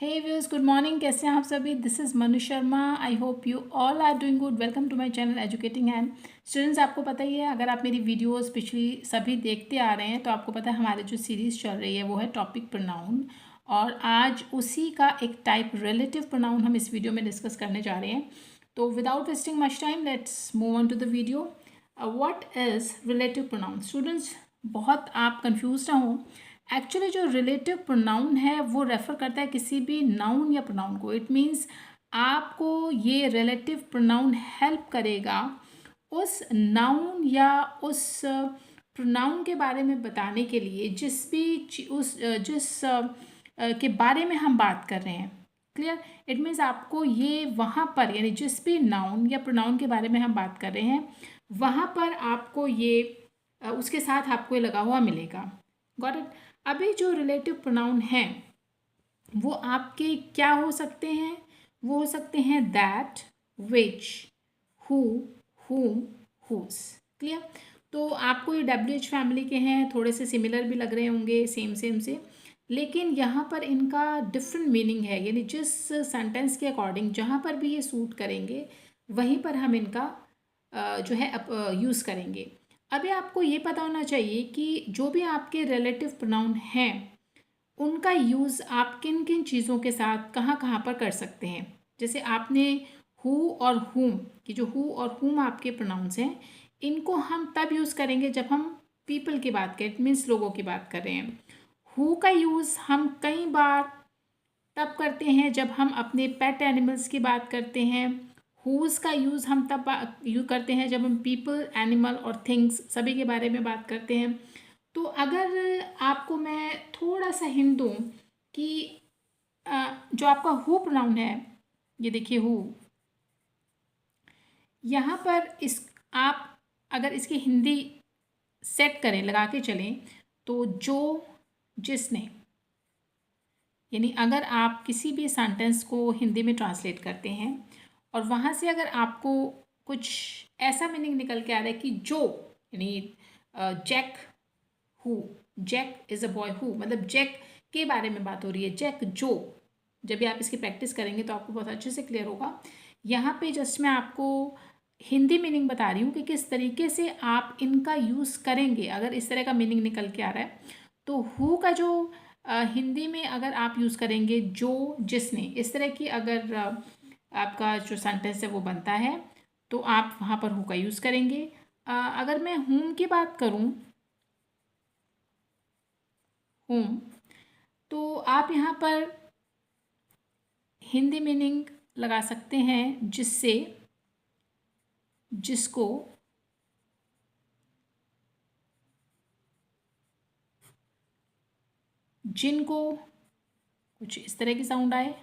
हे viewers, good morning. कैसे हैं आप सभी? This is Manu Sharma. I hope you all are doing good. Welcome to my channel educating hand. Students, आपको पता ही है, अगर आप मेरी वीडियोस पिछली सभी देखते आ रहे हैं तो आपको पता है हमारी जो सीरीज़ चल रही है वो है टॉपिक प्रोनाउन। और आज उसी का एक टाइप रिलेटिव प्रोनाउन हम इस वीडियो में डिस्कस करने जा रहे हैं। तो without wasting much time, let's move on to the video. What is relative pronoun? Students, बहुत आप कंफ्यूज ना हो। एक्चुअली जो रिलेटिव प्रोनाउन है वो रेफर करता है किसी भी नाउन या प्रोनाउन को। इट मीन्स आपको ये रिलेटिव प्रोनाउन हेल्प करेगा उस नाउन या उस प्रोनाउन के बारे में बताने के लिए जिस के बारे में हम बात कर रहे हैं। क्लियर? इट मीन्स आपको ये वहाँ पर, यानी जिस भी नाउन या प्रोनाउन के बारे में हम बात कर रहे हैं वहाँ पर आपको ये उसके साथ आपको ये लगा हुआ मिलेगा। Got it? अभी जो रिलेटिव प्रोनाउन हैं वो आपके क्या हो सकते हैं? वो हो सकते हैं that, which, who, whom, whose। Clear? तो आपको ये WH फैमिली के हैं, थोड़े से सिमिलर भी लग रहे होंगे, सेम सेम से, लेकिन यहाँ पर इनका डिफरेंट मीनिंग है। यानी जिस सेंटेंस के अकॉर्डिंग जहाँ पर भी ये सूट करेंगे वहीं पर हम इनका जो है यूज़ करेंगे। अभी आपको ये पता होना चाहिए कि जो भी आपके रिलेटिव प्रोनाउन हैं उनका यूज़ आप किन किन चीज़ों के साथ कहाँ कहाँ पर कर सकते हैं। जैसे आपने हु और हुम, कि जो हु और हुम आपके प्रोनाउंस हैं, इनको हम तब यूज़ करेंगे जब हम पीपल की बात करें, इट मीन्स लोगों की बात कर रहे हैं। हु का यूज़ हम कई बार तब करते हैं जब हम अपने पेट एनिमल्स की बात करते हैं। हुज़ का यूज़ हम तब यूज़ करते हैं जब हम पीपल, एनिमल और थिंग्स सभी के बारे में बात करते हैं। तो अगर आपको मैं थोड़ा सा हिंट दूँ कि जो आपका हु प्रोनाउन है, ये देखिए हु, यहाँ पर इस आप अगर इसकी हिंदी सेट करें, लगा के चलें, तो जो, जिसने, यानी अगर आप किसी भी सेंटेंस को हिंदी में ट्रांसलेट करते हैं और वहाँ से अगर आपको कुछ ऐसा मीनिंग निकल के आ रहा है कि जो, यानी Jack who, Jack is a boy who, मतलब जैक के बारे में बात हो रही है, जैक जो। जब भी आप इसकी प्रैक्टिस करेंगे तो आपको बहुत अच्छे से क्लियर होगा। यहाँ पे जस्ट मैं आपको हिंदी मीनिंग बता रही हूँ कि किस तरीके से आप इनका यूज़ करेंगे अगर इस तरह का मीनिंग निकल के आ रहा है। तो हु का जो हिंदी में अगर आप यूज़ करेंगे जो, जिसने, इस तरह की अगर आपका जो सेंटेंस है वो बनता है तो आप वहाँ पर हु का यूज़ करेंगे। अगर मैं हुम की बात करूँ, हुम, तो आप यहाँ पर हिंदी मीनिंग लगा सकते हैं जिससे, जिसको, जिनको, कुछ इस तरह की साउंड आए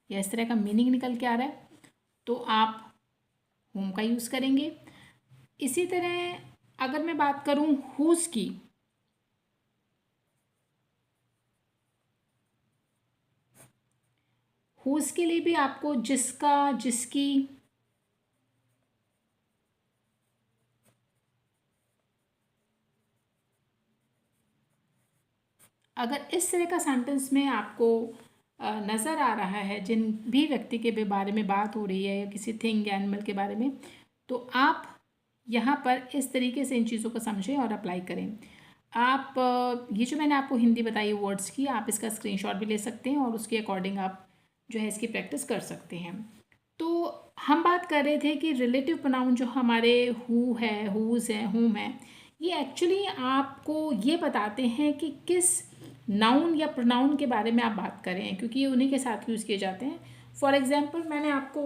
या इस तरह का मीनिंग निकल के आ रहा है तो आप होम का यूज़ करेंगे। इसी तरह अगर मैं बात करूँ हुज़ की, हुज़ के लिए भी आपको जिसका, जिसकी, अगर इस तरह का सेंटेंस में आपको नज़र आ रहा है जिन भी व्यक्ति के बारे में बात हो रही है या किसी थिंग या एनिमल के बारे में, तो आप यहाँ पर इस तरीके से इन चीज़ों को समझें और अप्लाई करें। आप ये जो मैंने आपको हिंदी बताई वर्ड्स की, आप इसका स्क्रीनशॉट भी ले सकते हैं और उसके अकॉर्डिंग आप जो है इसकी प्रैक्टिस कर सकते हैं। तो हम बात कर रहे थे कि रिलेटिव प्रोनाउन जो हमारे हु है, हुज़ है, हुम है, ये एक्चुअली आपको ये बताते हैं कि किस नाउन या प्रोनाउन के बारे में आप बात कर रहे हैं, क्योंकि ये उन्हीं के साथ यूज़ किए जाते हैं। फॉर एग्जांपल मैंने आपको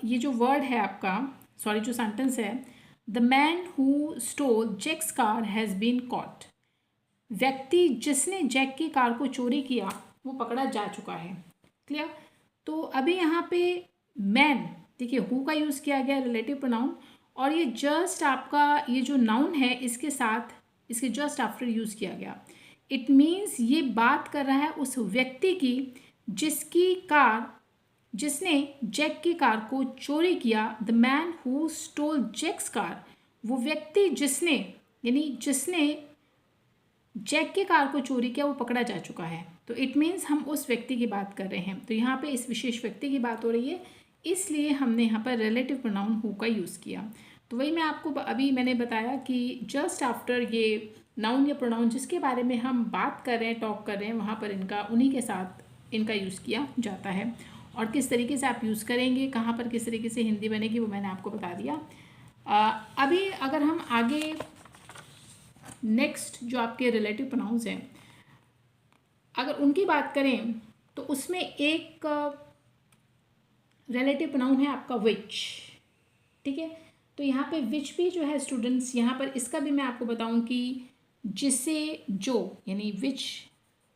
ये जो वर्ड है आपका, सॉरी जो सेंटेंस है, the man who stole Jack's car has been caught. व्यक्ति जिसने जैक की कार को चोरी किया वो पकड़ा जा चुका है। क्लियर? तो अभी यहाँ पे मैन, देखिए हु का यूज़ किया गया रिलेटिव प्रोनाउन, और ये जस्ट आपका ये जो नाउन है इसके साथ, इसके जस्ट आफ्टर यूज़ किया गया। इट मीन्स ये बात कर रहा है उस व्यक्ति की जिसकी कार, जिसने जैक की कार को चोरी किया। The man who stole Jack's car, वो व्यक्ति जिसने, यानी जिसने जैक के कार को चोरी किया, वो पकड़ा जा चुका है। तो इट मीन्स हम उस व्यक्ति की बात कर रहे हैं। तो यहाँ पे इस विशेष व्यक्ति की बात हो रही है, इसलिए हमने यहाँ पर रिलेटिव प्रोनाउन हु का यूज़ किया। तो वही मैं आपको अभी मैंने बताया कि जस्ट आफ्टर ये नाउन या प्रोनाउन जिसके बारे में हम बात कर रहे हैं, टॉक कर रहे हैं, वहाँ पर इनका उन्हीं के साथ इनका यूज़ किया जाता है। और किस तरीके से आप यूज़ करेंगे, कहाँ पर किस तरीके से हिंदी बनेगी, वो मैंने आपको बता दिया। अभी अगर हम आगे नेक्स्ट जो आपके रिलेटिव प्रोनाउंस हैं, अगर उनकी बात करें तो उसमें एक रिलेटिव प्रोनाउन है आपका विच। ठीक है, तो यहाँ पे विच भी जो है स्टूडेंट्स, यहाँ पर इसका भी मैं आपको बताऊँ कि जिसे जो, यानी विच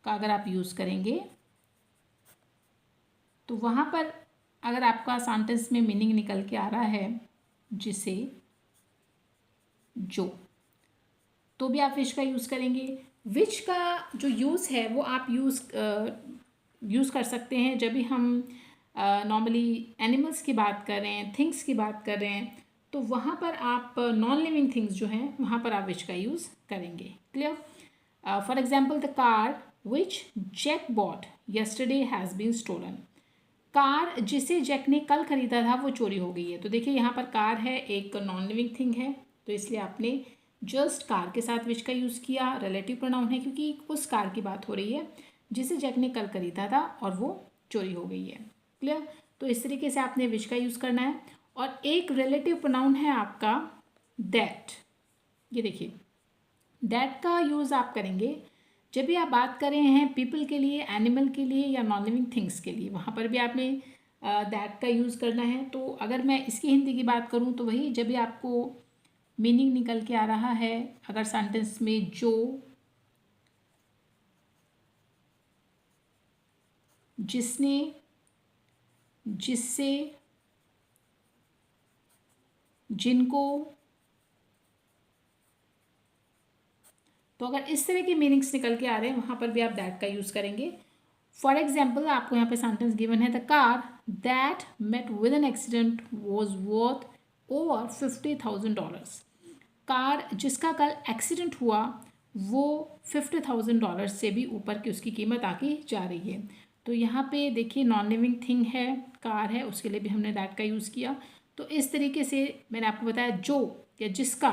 का अगर आप यूज़ करेंगे तो वहाँ पर अगर आपका सेंटेंस में मीनिंग निकल के आ रहा है जिसे जो, तो भी आप विच का यूज़ करेंगे। विच का जो यूज़ है वो आप यूज़ कर सकते हैं जब भी हम नॉर्मली एनिमल्स की बात कर रहे हैं, थिंग्स की बात कर रहे हैं, तो वहाँ पर आप नॉन लिविंग थिंग्स जो हैं वहाँ पर आप विच का यूज़ करेंगे। Clear? For example the car which Jack bought yesterday has been stolen. Car जिसे जैक ने कल खरीदा था वो चोरी हो गई है। तो देखिए यहाँ पर कार है, एक नॉन लिविंग थिंग है, तो इसलिए आपने जस्ट कार के साथ विच का यूज़ किया। रिलेटिव प्रोनाउन है क्योंकि उस कार की बात हो रही है जिसे जैक ने कल खरीदा था और वो चोरी हो गई है। क्लियर? तो इस तरीके से आपने विच का यूज़ करना है। और एक रिलेटिव प्रोनाउन है आपका दैट। ये देखिए, दैट का यूज़ आप करेंगे जब भी आप बात कर रहे हैं पीपल के लिए, एनिमल के लिए या नॉन लिविंग थिंग्स के लिए, वहाँ पर भी आपने दैट का यूज़ करना है। तो अगर मैं इसकी हिंदी की बात करूँ तो वही, जब भी आपको मीनिंग निकल के आ रहा है, अगर सेंटेंस में जो, जिसने, जिससे, जिनको, तो अगर इस तरह के मीनिंग्स निकल के आ रहे हैं वहाँ पर भी आप दैट का यूज़ करेंगे। फॉर एग्जाम्पल आपको यहाँ पे सेंटेंस गिवन है, the car that met with an accident was worth over $50,000। Car जिसका कल एक्सीडेंट हुआ वो $50,000 से भी ऊपर की उसकी कीमत आकी जा रही है। तो यहाँ पे देखिए नॉन लिविंग थिंग है, कार है, उसके लिए भी हमने दैट का यूज़ किया। तो इस तरीके से मैंने आपको बताया जो या जिसका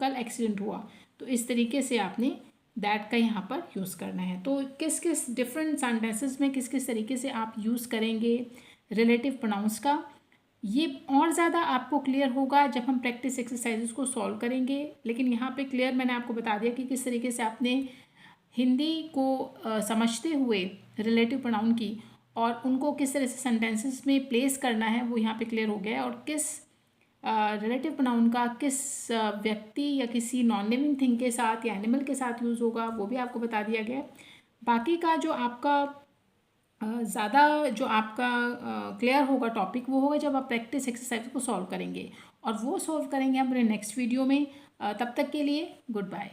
कल एक्सीडेंट हुआ, तो इस तरीके से आपने दैट का यहाँ पर यूज़ करना है। तो किस किस डिफरेंट सेंटेंसेस में किस किस तरीके से आप यूज़ करेंगे रिलेटिव प्रोनाउंस का, ये और ज़्यादा आपको क्लियर होगा जब हम प्रैक्टिस एक्सरसाइजेस को सॉल्व करेंगे। लेकिन यहाँ पे क्लियर मैंने आपको बता दिया कि किस तरीके से आपने हिंदी को समझते हुए रिलेटिव प्रोनाउन की और उनको किस तरह से सेंटेंसेस में प्लेस करना है, वो यहाँ पे क्लियर हो गया है। और किस रिलेटिव प्रोनाउन का किस व्यक्ति या किसी नॉन लिविंग थिंग के साथ या एनिमल के साथ यूज़ होगा वो भी आपको बता दिया गया है। बाकी का जो आपका ज़्यादा जो आपका क्लियर होगा टॉपिक, वो होगा जब आप प्रैक्टिस एक्सरसाइज को सॉल्व करेंगे, और वो सॉल्व करेंगे हम अपने नेक्स्ट वीडियो में। तब तक के लिए गुड बाय।